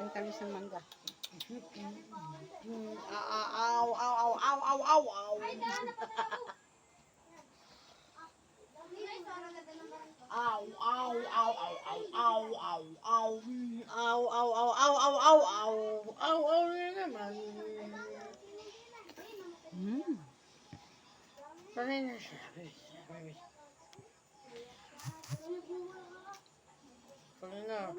Ang tamis ng mangga. Aw, aw, aw, aw, aw, aw, aw. Aw, aw, aw, aw, aw, aw, aw, aw. Aw, aw, aw, aw, aw, aw, aw. Aw, aw na naman. Sanay na siya. Sanay na.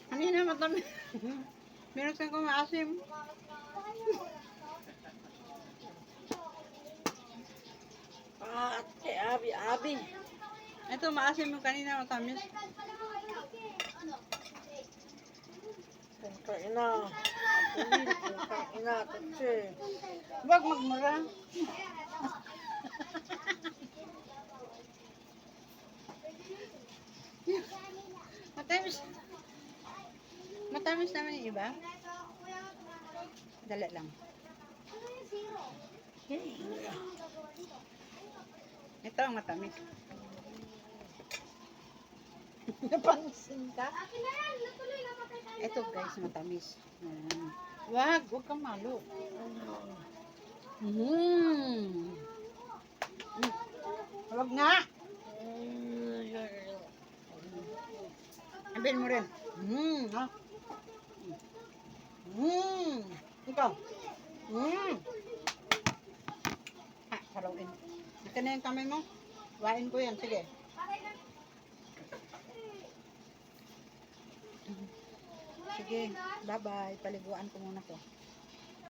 Kanina matamis. Meron siyang kumaasim. Ate, abi. Ito, maasim yung kanina matamis. Pagkaina. Pagkaina, tatsi. Huwag magmura. Matamis. Matamis naman yung iba. Dali lang. Ito ang matamis. Napansin ka? Ito guys, matamis. Huwag kang malo. Huwag nga. Ambil mo rin. Ikaw. Harawin. Ito na yung kamay mo. Wain ko yan. Sige. Sige. Bye-bye. Paliguan ko muna to.